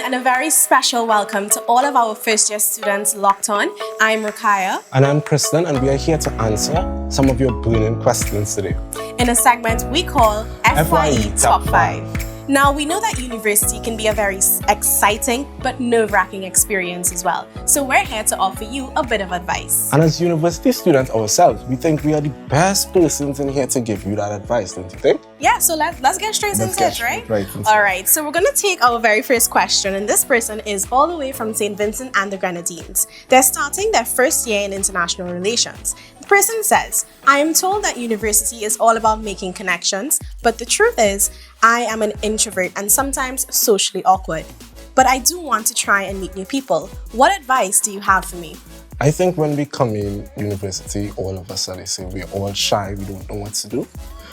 and a very special welcome to all of our first year students locked on. I'm Rakaya. And I'm Kristen, and we are here to answer some of your burning questions today. In a segment we call FYE Top 5. Now, we know that university can be a very exciting but nerve-wracking experience as well. So we're here to offer you a bit of advice. And as university students ourselves, we think we are the best persons in here to give you that advice, don't you think? Yeah, so let's get straight into it, right? All right, so we're going to take our very first question, and this person is all the way from St. Vincent and the Grenadines. They're starting their first year in international relations. The person says, I am told that university is all about making connections, but the truth is, I am an introvert and sometimes socially awkward. But I do want to try and meet new people. What advice do you have for me? I think when we come in university, all of us, they say we're all shy, we don't know what to do.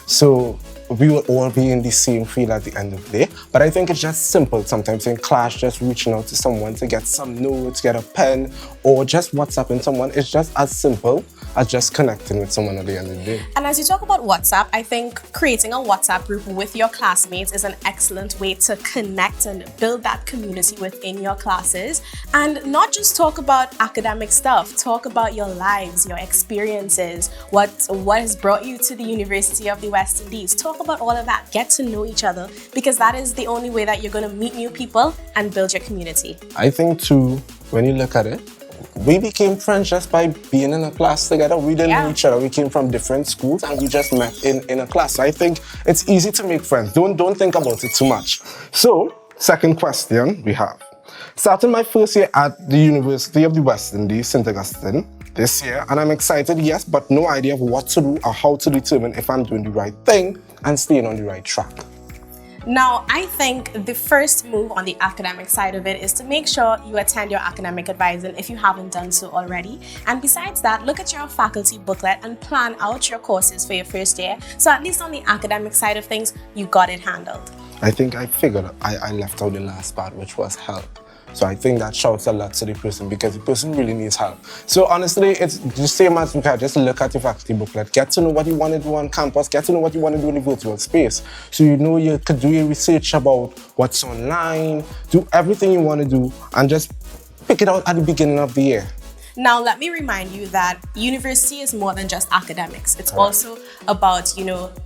So we will all be in the same field at the end of the day. But I think it's just simple sometimes in class, just reaching out to someone to get some notes, get a pen, or just WhatsApping someone. It's just as simple as just connecting with someone at the end of the day. And as you talk about WhatsApp, I think creating a WhatsApp group with your classmates is an excellent way to connect and build that community within your classes. And not just talk about academic stuff, talk about your lives, your experiences, what has brought you to the University of the West Indies. Talk about all of that, get to know each other, because that is the only way that you're going to meet new people and build your community. I think too, when you look at it, we became friends just by being in a class together. We didn't know each other. We came from different schools and we just met in a class. So I think it's easy to make friends. Don't think about it too much. So, second question we have. Starting my first year at the University of the West Indies, St. Augustine, this year, and I'm excited, yes, but no idea of what to do or how to determine if I'm doing the right thing and staying on the right track. Now, I think the first move on the academic side of it is to make sure you attend your academic advising if you haven't done so already. And besides that, look at your faculty booklet and plan out your courses for your first year. So at least on the academic side of things, you got it handled. I think I figured I left out the last part, which was help. So I think that shouts a lot to the person because the person really needs help. So honestly, it's the same as we can just look at your faculty booklet, get to know what you want to do on campus, get to know what you want to do in the virtual space. So you know you could do your research about what's online, do everything you want to do, and just pick it out at the beginning of the year. Now, let me remind you that university is more than just academics. It's also about,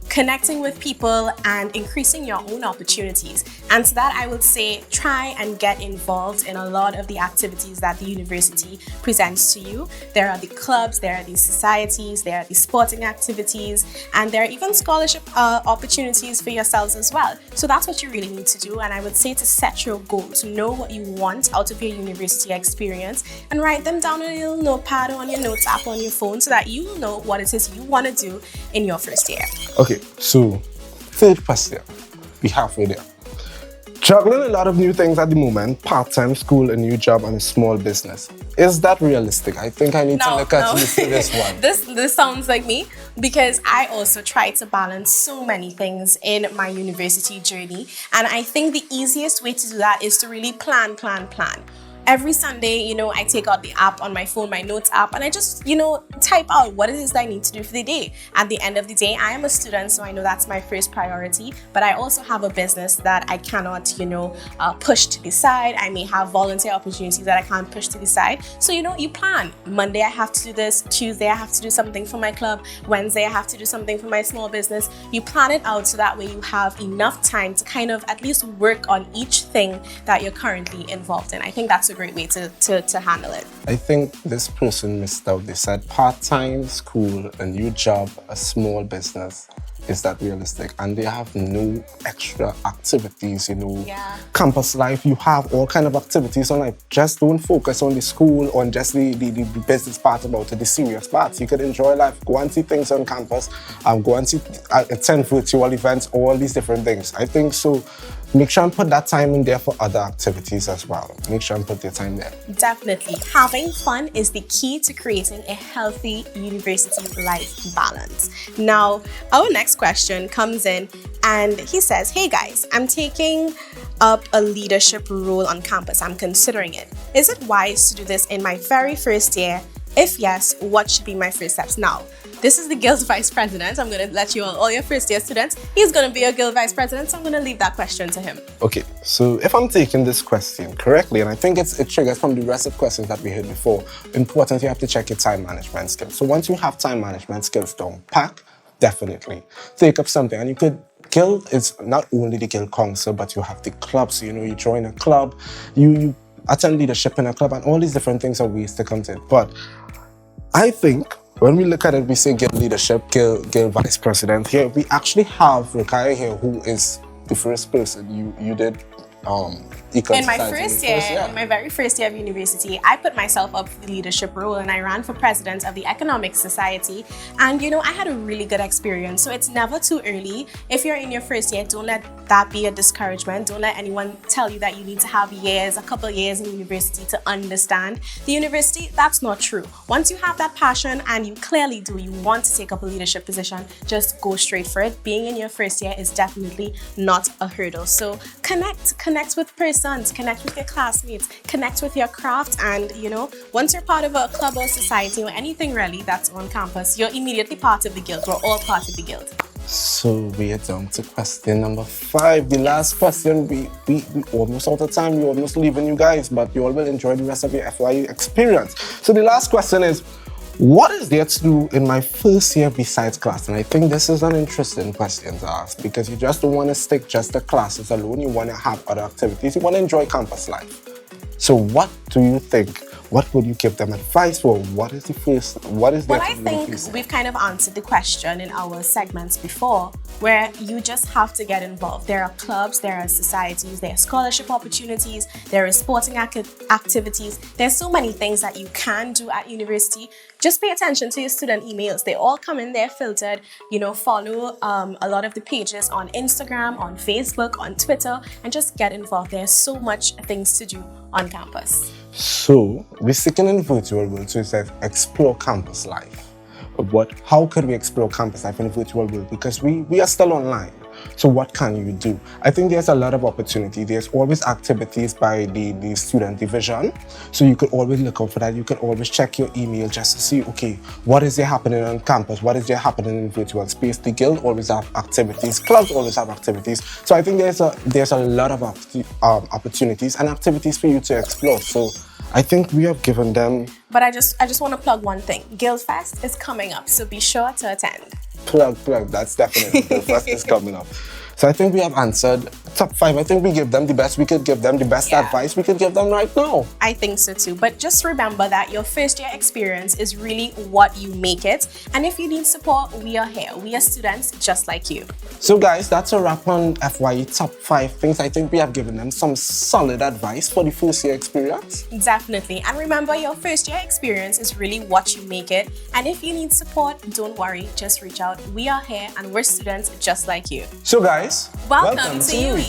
connecting with people and increasing your own opportunities. And to that, I would say try and get involved in a lot of the activities that the university presents to you. There are the clubs, there are the societies, there are the sporting activities, and there are even scholarship opportunities for yourselves as well. So that's what you really need to do. And I would say to set your goals, know what you want out of your university experience, and write them down in a little notepad or on your notes app on your phone so that you will know what it is you want to do in your first year. Okay, so third question, we halfway there. Juggling a lot of new things at the moment, part-time school, a new job, and a small business. Is that realistic? I think I need to look at you for this one. This sounds like me because I also try to balance so many things in my university journey. And I think the easiest way to do that is to really plan. Every Sunday, I take out the app on my phone, my notes app, and I just, type out what it is that I need to do for the day. At the end of the day, I am a student, so I know that's my first priority, but I also have a business that I cannot, push to the side. I may have volunteer opportunities that I can't push to the side. So, you plan. Monday, I have to do this. Tuesday, I have to do something for my club. Wednesday, I have to do something for my small business. You plan it out so that way you have enough time to kind of at least work on each thing that you're currently involved in. I think that's a great way to handle it. I think this person missed out. They said part-time school, a new job, a small business. Is that realistic? And they have no extra activities, Campus life, you have all kind of activities on life. Just don't focus on the school, on just the business part about it, the serious parts. You could enjoy life, go and see things on campus, go and attend virtual events, all these different things. I think so. Make sure and put that time in there for other activities as well. Make sure and put your time there. Definitely. Having fun is the key to creating a healthy university life balance. Now, our next question comes in and he says, hey guys, I'm taking up a leadership role on campus. I'm considering it. Is it wise to do this in my very first year? If yes, what should be my first steps? Now, this is the Guild Vice President. I'm going to let you all your first year students. He's going to be a Guild Vice President, so I'm going to leave that question to him. Okay, so if I'm taking this question correctly, and I think it triggers from the rest of questions that we heard before, important, you have to check your time management skills. So once you have time management skills down pat, definitely take up something. And you could, Guild is not only the Guild Council, but you have the club. So, you join a club, you attend leadership in a club, and all these different things are ways to come to it. But I think when we look at it, we say Guild leadership, Guild Vice President. Here, we actually have Rukiah here, who is the first person you did in my first year, in my very first year of university, I put myself up for the leadership role and I ran for president of the Economic Society. And I had a really good experience. So it's never too early. If you're in your first year, don't let that be a discouragement. Don't let anyone tell you that you need to have a couple years in university to understand the university. That's not true. Once you have that passion and you clearly do, you want to take up a leadership position, just go straight for it. Being in your first year is definitely not a hurdle. So connect with persons, connect with your classmates, connect with your craft, and once you're part of a club or society or anything really that's on campus, you're immediately part of the guild. We're all part of the guild. So we are down to question number 5. The last question, we almost out of time, we're almost leaving you guys, but you all will enjoy the rest of your FYE experience. So the last question is, what is there to do in my first year besides class? And I think this is an interesting question to ask, because you just don't want to stick just to classes alone. You want to have other activities. You want to enjoy campus life. So what do you think? What would you give them advice for? What is Well, I think we've kind of answered the question in our segments before, where you just have to get involved. There are clubs, there are societies, there are scholarship opportunities, there are sporting activities. There's so many things that you can do at university. Just pay attention to your student emails. They all come in there filtered. Follow a lot of the pages on Instagram, on Facebook, on Twitter, and just get involved. There's so much things to do on campus. So we're sticking in the virtual world, so it says explore campus life. But how could we explore campus life in the virtual world? Because we are still online. So what can you do? I think there's a lot of opportunity. There's always activities by the student division. So you could always look out for that. You can always check your email just to see, okay, what is there happening on campus? What is there happening in virtual space? The guild always have activities. Clubs always have activities. So I think there's a lot of opportunities and activities for you to explore. So I think we have given them. But I just want to plug one thing. Guild Fest is coming up, so be sure to attend. Plug. That's definitely the first is coming up. So I think we have answered top 5. I think we give them the best we could give them, the best advice we could give them right now. I think so too. But just remember that your first year experience is really what you make it. And if you need support, we are here. We are students just like you. So guys, that's a wrap on FYE top 5 things. I think we have given them some solid advice for the first year experience. Definitely. And remember, your first year experience is really what you make it. And if you need support, don't worry, just reach out. We are here and we're students just like you. So guys, welcome to UWI.